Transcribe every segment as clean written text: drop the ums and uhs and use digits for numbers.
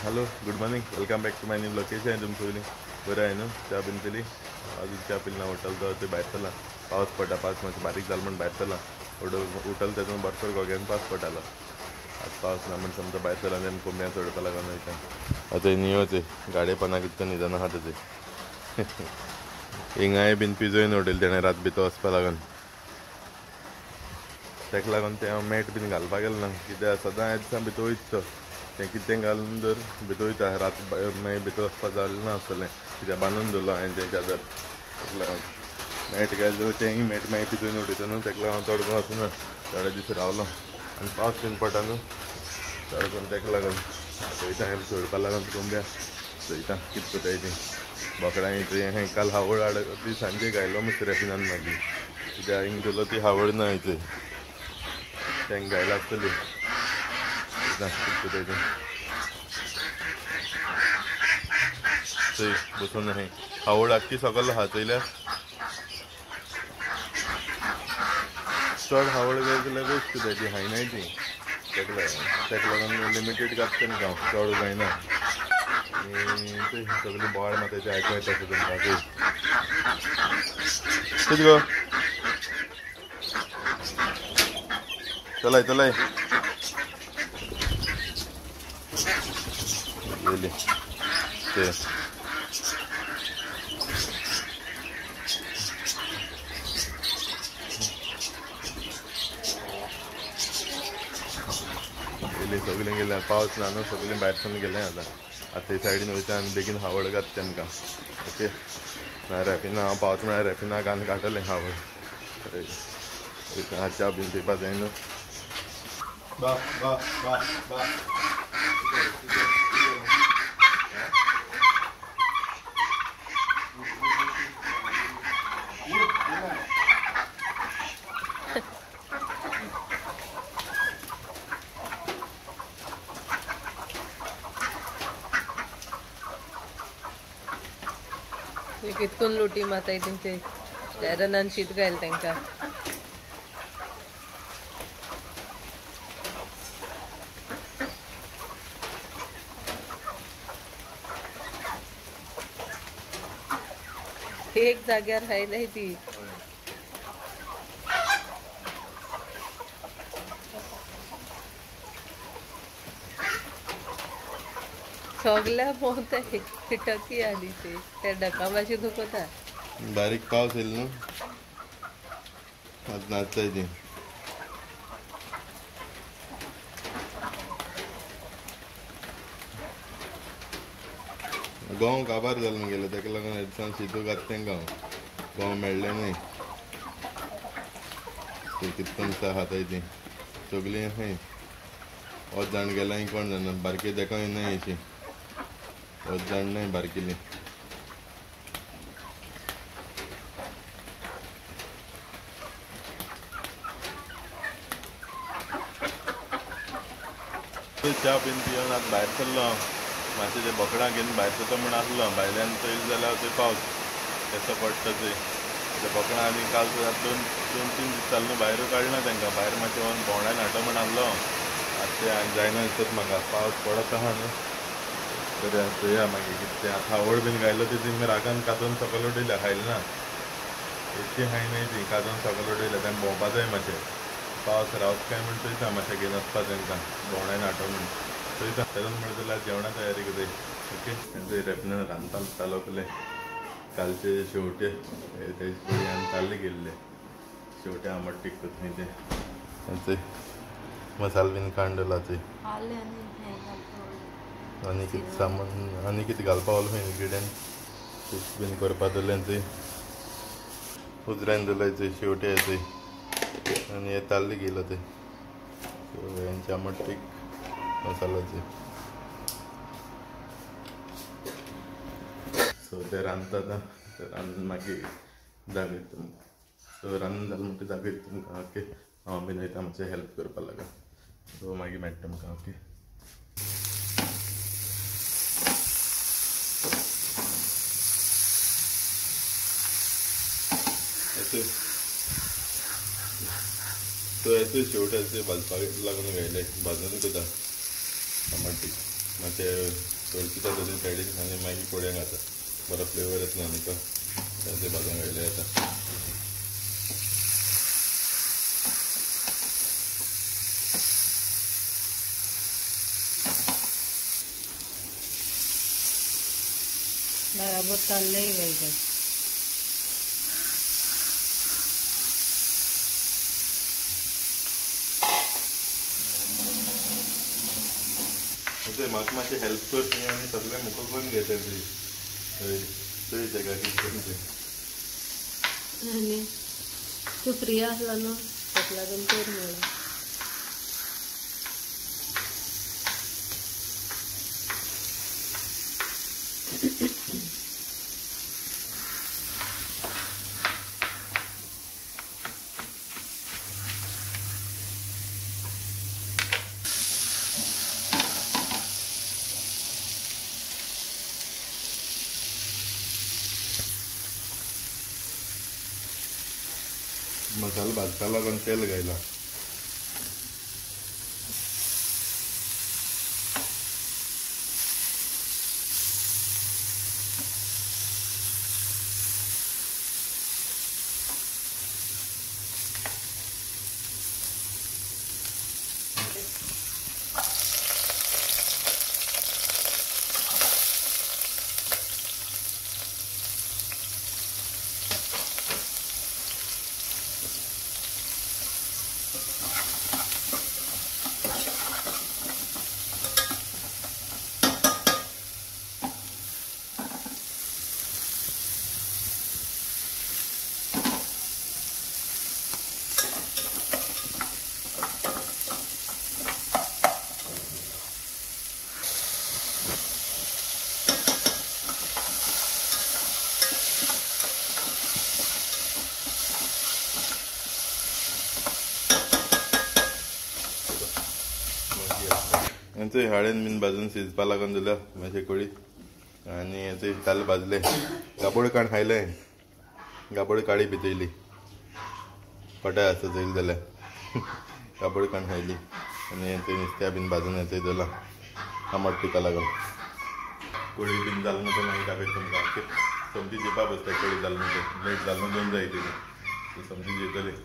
Hello good morning welcome back to my new location. तुम सगळी बरं आहे ना? च्या पिली अजून च्या पिली ना होटल तर ते भायर चला पावस पडटा पावस मातशें बारीक जाल म्हण भायर चला उठल तेतून बरोबर गोग्यान पावस पडटालो. आज पावस ना म्हण समजा भायर चला तेन्ना कोंब्यां सोडपा लागून वयता. आतां नियोच गाडेपणाक इतकं न्हिदून आहा तेजे हिंगाय बीन पिजोयन उडयलें तेणें रात भितर वचपा लागून. तेका लागून ते हांव मॅट बीन घालपाक गेलो ना कित्याक सदां येता भितर वयता तो तें कितें घालून दर भितर वयता रात मागीर भितर वचपा जालें नासतलें कित्याक बांदून दवरलो हांवें तें चादर. तेका लागून मॅट घाल तेंय मॅट मागीर पिजोयन उडयता न्हू तेका लागून चड करून वचना थोडे दीस रावलो आनी पावस बीन पडटा न्हू चड करून तेका लागून चोयता हांवें सोडपा लागून कोंब्या चोयता कितें कोताय तीं बोकडां थंय काल हावळ हाड ती सांजे गायलो मस्त रेफिनान मागीर कित्याक हिंग दवरलो ती हावळ ना थंय तेंक गायला आसतली कितें कोताय तीं थंय बसून आहाय हावळ आख्खी सकयल आहा चोयल्यार चड हावळ गेली जाल्यार वेस्ट कोताय ती हायनाय ती तेका लागून लिमिटेड घात तेंकां चड जायना आनी थंय सगळीं बोवाळ माताचें आयको येता तेंकां थंय कितें गो चलय चलय गेली ते गेली सगळीं गेल्यार पावस ना न्हू सगळीं भायरसून गेलें आतां ते सायडीन वयता आनी बेगीन हावळ घात तेमकां ओके ना रॅफिना हांव पावता म्हळ्यार रॅफिना घालून काडटलें हावळ च्या बीन पिवपा जाय न्हू बा बा बा बा कितकून लुटी माताय तेंचे रनान शीत घायल तेंकां एक जाग्यार हायलाय ती सगल्या पोवताय टकी आली ते डका मातशें दुखता बारीक पावस येयलो न्हू आतां नाचताय ती गोंव काबार जालें म्हगेलें तेका लागून एदिसान शीतू घात तेंकां गोंव मेळ्ळें न्हय ती कितकोन खाताय ती सगळीं आहाय वच जाण गेल्याय कोण जाणा बारकी तेका येनाय अशी वच जाण नाय बारकिली च्या बीन पिवन आतां भायर सरलो मातशें ते बोकडां घेवन भायर सरता म्हूण आसलो भायल्यान चोयलें जाल्यार थंय पावस केसो पडटा थंय ते बोकडां आनी काल दोन तीन दीस जाले न्हू भायर काडना तेंकां भायर मातशें व्हरून भोंवडायन हाडटा म्हूण आसलो आतां तें जायना दिसता म्हाका पावस पडत आहा न्हू तरी चोया मागीर कितें तें आतां हावळ बीन घायलो ती तेंकां रागान कातून सकयल उडयल्या खायली ना इतकी हायनाय ती कातून सकयल उडयल्या तेंकां भोंवपा जाय मातशें पावस रावता काय म्हूण चोयता मातशें घेवन वचपा तेंकां भोंवडायन हाडटा म्हूण चोयता तेदून म्हणटा जाल्यार जेवणा तयारी कोताय ओके तेंचो रेफिनान रांदतालो पयलें कालचे शेवटे तेजे पयलीं आनी ताल्ले गेल्ले शेवटे आमट तीख कोत्ताय ते तेंचो मसालो बीन काडून दवरला थंय आनी कितें सामान आनी कितें घालपा वोलो इनग्रिडियंट फिश बीन करपा दवरलें थंय उजरायन दवरलाय थंय शेवटे थंय आनी हे ताल्ले गेलो थंय हेंचे आमट तीख मसालो थंय सो ते रांदता आतां रांदून मागीर दाखयता तुमकां सो रांदून जालें म्हणटा दाखयता तुमकां ओके हांव बीन वयता मातशें हेल्प करपा लागून सो मागीर मेळटा तुमकां ओके तो येतो शेवटे भाजपाक लागून घायले भाजून कोता आमट तीख ते तळकिता तरी सायडीन आनी मागीर कोड्यांक घालता बरो फ्लेवर येतलो न्ही तो ते भाजून घायले आता बराबर ताल्लेय घालता म्हाका मातशें हेल्प कर तुवें आनी सगळें मुखार करून घेता थंय तेका कितें करून तें आणि तू फ्री असला न्हू ताका लागून कर म्हणून मसाला भाजता लागून तेल घायला ते हळेन बीन भाजून शिजपा लागून दिल्या मातशें कोळी आनी ते ताल भाजले गाबोड काण खायले गाबोड काळी पितयली कोटाय आसा चोयल जाल्यार गाबोड काण खायली आनी ते नुस्त्या बीन भाजून येतय जाल्यार आमट पिका लागून कोळी बीन जाल न्हू ते मागीर दाखयता तुमकां ओके समजी जेवपा बसता कोळी जाल न्हू ते लेट जाल न्हू दोन जाय ती समजी जेवतली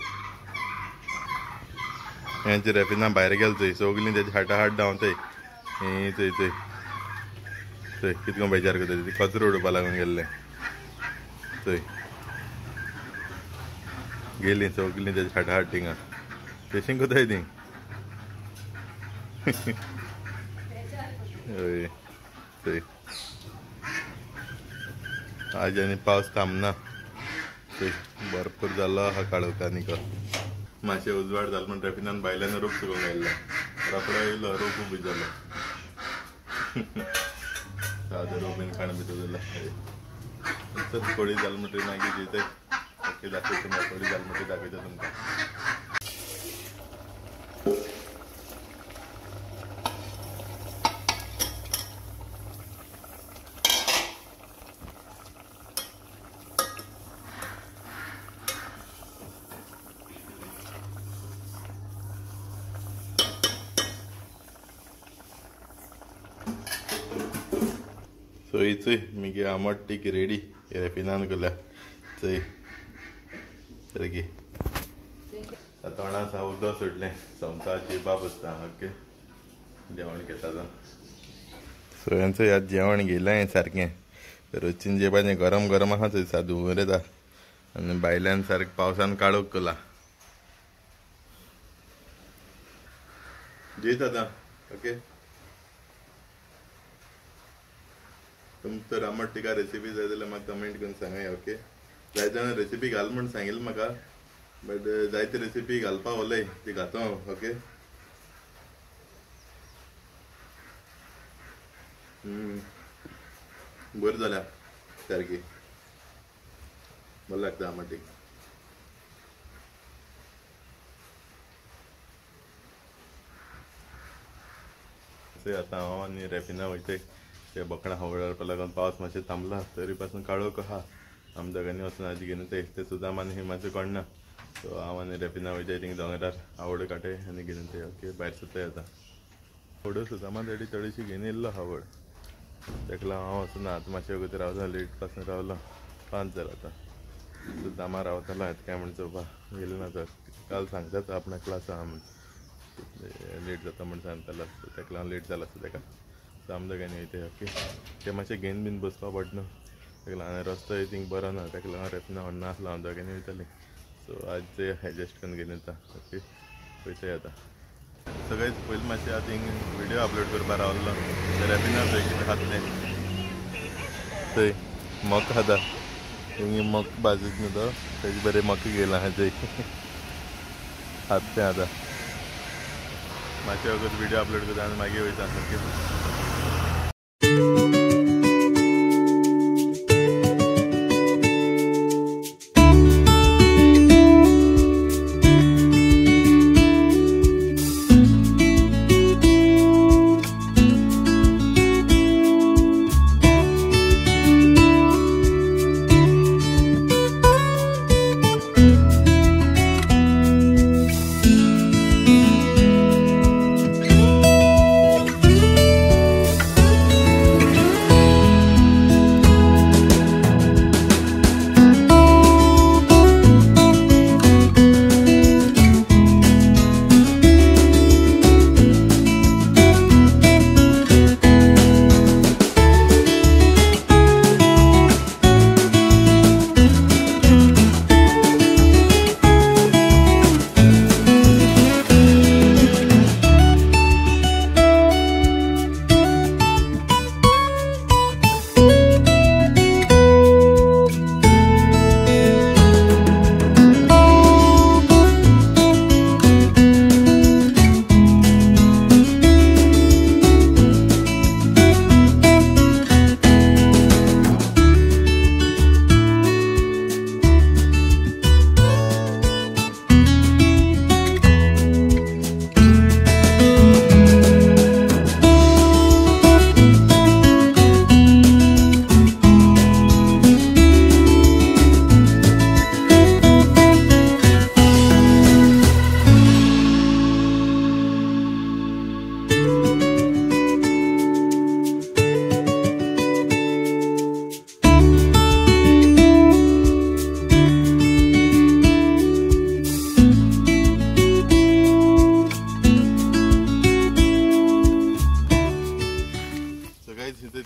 हेंचे रेपिना भायर गेल थंय सगलीं तेजी हाटा हाट धांवताय थंय थंय थंय कितको बेजार करता ती कचरो उडोवपा लागून गेल्ले थंय गेलीं सगलीं तेजी हाटा हाट थिंगा फेशिंग कोताय तीं हय थंय आज आनी पावस थांबना थंय भरपूर जालो आहा काळोख आनीक मातशें उजवाड जालें म्हण रेपिनान भायल्यान रोप सुकोवंक घायल्लो रोकडो येयलो रोप उबी जालो सादो रोपीन खाण भितर जाल्यार कोळी जाल म्हणटरी मागीर जेवताय ओके दाखयता तुमकां कोळी जाल म्हणटरी दाखयता तुमकां चोय चोय मिगे आमट टीक रेडी रेपिनान केल्या चोय सारकी तोंडा सा उदक सुटलें समता जेवपा बसता ओके जेवण घेता सगळ्यांचो ह्यात जेवण गेलें सारकें रोजचीन जेवपाचें गरम गरम आहा थंय सादू बरें येता आनी भायल्यान सारकें पावसान काळोख केला जेयता आतां ओके तुमकां तर आमट टिका रेसिपी जाय जाल्यार म्हाका कमेंट करून सांगाय ओके जाय जाणां रेसिपी घाल म्हण सांगिल्लें म्हाका बट जायती रेसिपी घालपा उलय ती घातो हांव ओके बरी जाल्या सारकी बरें लागता आमट टीक आतां हांव आनी रेपिना वयताय ते बोकडां हवळारपा लागून पावस मातशें थांबला तरी पासून काळोख आहा आमी दोगांनी वचून आजी घेवन येताय ते सुद्दां आनी हें मातशें कळना सो हांव आनी रेपिना वयताय थिंग दोंगरार आवड काटाय आनी घेवन येताय ओके भायर सरताय आतां थोड्यो सुदामा तेडी थोडीशी घेवन येयल्लो आवड ताका लागून हांव वचना आतां मातशें वगत रावलो लेट पासून रावलो 5 जाला आतां सुदामा रावतलो हांवें काय म्हण चोवपाक गेलो ना तर काल सांगताच आपणा क्लास आहा म्हण लेट जाता म्हण सांगतालो ताका लागून लेट जाला ताका सो आमदां काय न्ही ते ओके ते मातशें घेवन बीन बसपा पडना ताका लागून रस्तो थिंग बरो ना ताका लागून रेपना व्हरना आसलो हांव दोगांनी वयतालीं सो आज ते एडजस्ट करून घेवन येता ओके पळयताय आतां सगळेच पयलीं मातशें आतां थिंग विडियो अपलोड करपा रावल्लो ते रॅपिना थंय कितें खाता तें थंय मक खाता थिंग मक भाजूच न्हू तो तेजे बरें मक गेला थंय खात तें आतां मातशें वगत विडियो अपलोड करता आनी मागीर वयता ओके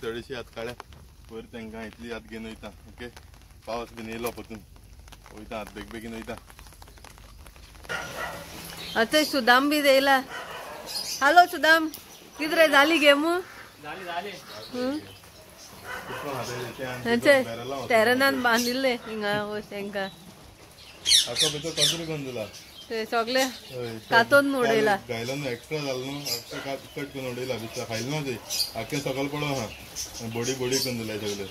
थोडीशी आत काळ्या वर तांकां इतली आत घेवन वयता ओके पावस बीन येयलो पतून वयता आत बेगीन वयता आता सुदाम बी येयला हॅलो सुदाम कितें जाली गेम तेरनान बांदिल्ले हिंगा तांकां आको भितर कंट्रोल करून दिला ते सगळे कातून उडयला गायला न्हू एक्स्ट्रा जालो न्हू एक्स्ट्रा कट करून उडयला भितर खायला ना ते आख्खें सकल पडो हा बॉडी करून दिलाय सगळे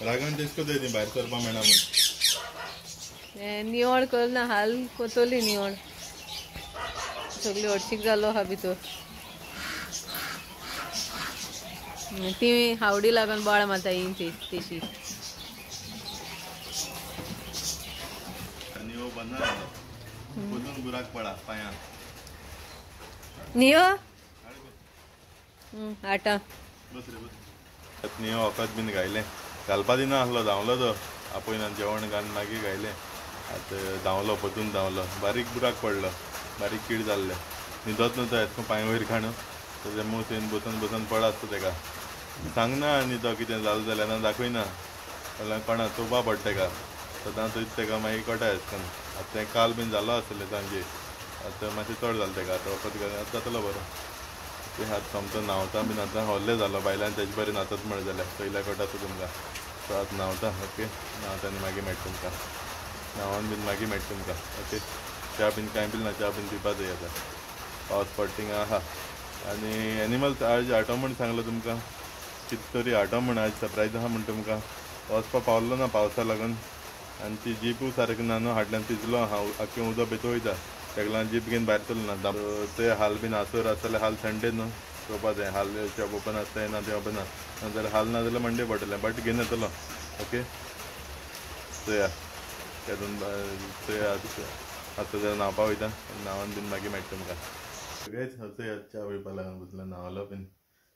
रागान तेच कोताय ती भायर सरपा मेळना म्हणून निवळ करना हाल कोतोली निवळ सगळी हटशीक जालो हा भितर ती हावडी लागून बाळ माता येईन तेशी बुराक पडा पायां नियो आटा बस रे बस नियो वखद बीन घायले घालपा दिना आसलो धांवलो तो आपयन जेवण घालून मागीर घायले आतां धांवलो पतून धांवलो बारीक बुराक पडलो बारीक कीड जाल्ले न्हिदत न्हू तो येतको पांय वयर खाण तेजे मूस येवन बसून पडा आसता तेका सांगना आनी तो कितें जालें जाल्यार ना दाखयना जाल्यार कोणा चोवपा पडटा तेका सदां थंयच तेका मागीर कटाय आसतना आतां तें काल बीन जालो आसलें सांजे आतां मातशें चड जालें तेका आतां वखद घालून आतां जातलो बरो ते हात सोमतो न्हांवता बीन आतां व्हडलें जालो बायलांनी तेजे बरें न्हातात म्हण जाल्यार पयल्या कट आसा तुमकां सो आतां न्हांवता ओके न्हांवता आनी मागीर मेळटा तुमकां न्हांवन बीन मागीर मेळटा तुमकां ओके च्या बीन कांय बीन ना च्या बीन पिवपा जाय आतां पावस पडटा थिंगा आहा आनी एनिमल्स आज हाडटो म्हण सांगलो तुमकां कितें तरी हाडटो म्हण आज सरप्रायज आहा म्हण तुमकां वचपा पावलो ना पावसा लागून आनी ती जीपू सारकी ना न्हू हाडल्यान तिजलो हांव आख्खें उदक भितर वयता तेका लागून जीप घेवन भायर सरलो ना ते हाल बीन आसोर आसा जाल्यार हाल संडे न्हू चोवपा जाय हाल शॉप ओपन आसता येना ते ओपन ना जाल्यार हाल ना जाल्यार मंडे पडटलें बट घेवन येतलो ओके चोया तेतून चोया आतां जाल्यार न्हावपा वयता न्हांवन बीन मागीर मेळटा तुमकां सगळेच हसे आज च्या पिवपा लागून बसला न्हावलो बीन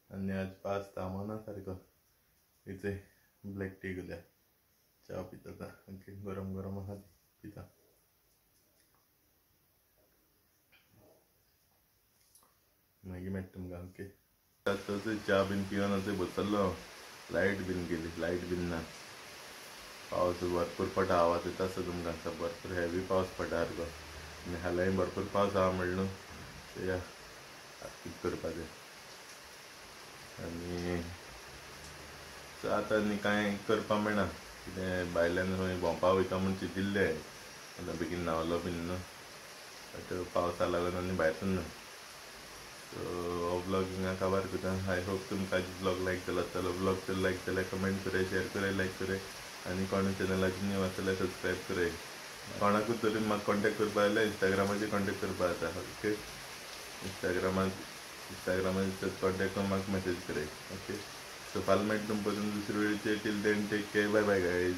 आनी आज पास तामना सारको इथे ब्लॅक टी घाल्या च्या पिता ओके गरम गरम आहा पिता मागीर मेळटा तुमकां ओके तसो च्या बीन पिवन अशें बसल्लो लायट बीन गेली लायट बीन ना पावस भरपूर पडटा आवाज येता आसता तुमकां आतां भरपूर हेवी पावस पडटा सारको आनी हालीं भरपूर पावस आहा म्हणलो सो या कितें करपाचें आनी सो आतां न्ही कांय करपा मेळना कितें भायल्यान खंय भोंवपा वयता म्हूण चिंतिल्लें आतां बेगीन न्हावलो बीन न्हू बट पावसा लागून आनी भायर सरना सो हो ब्लॉग हिंगा काबार करता आय होप तुमकां ब्लॉग लायक जाला आसतलो ब्लॉग जर लायक जाल्यार कमेंट कराय शेअर कराय लायक कराय आनी कोण चॅनलाचेर न्यू आसल्यार सबस्क्रायब कराय कोणाकूच तरी म्हाका कॉन्टेक्ट करपा जाल्यार इंस्टाग्रामाचेर कॉन्टेक्ट करपा जाता ओके इंस्टाग्रामाचेर कॉन्टेक्ट करून म्हाका मेसेज कराय ओके सो फाल्यां मेळटा तुमकां दुसरे वेळेचेर till then take care bye bye guys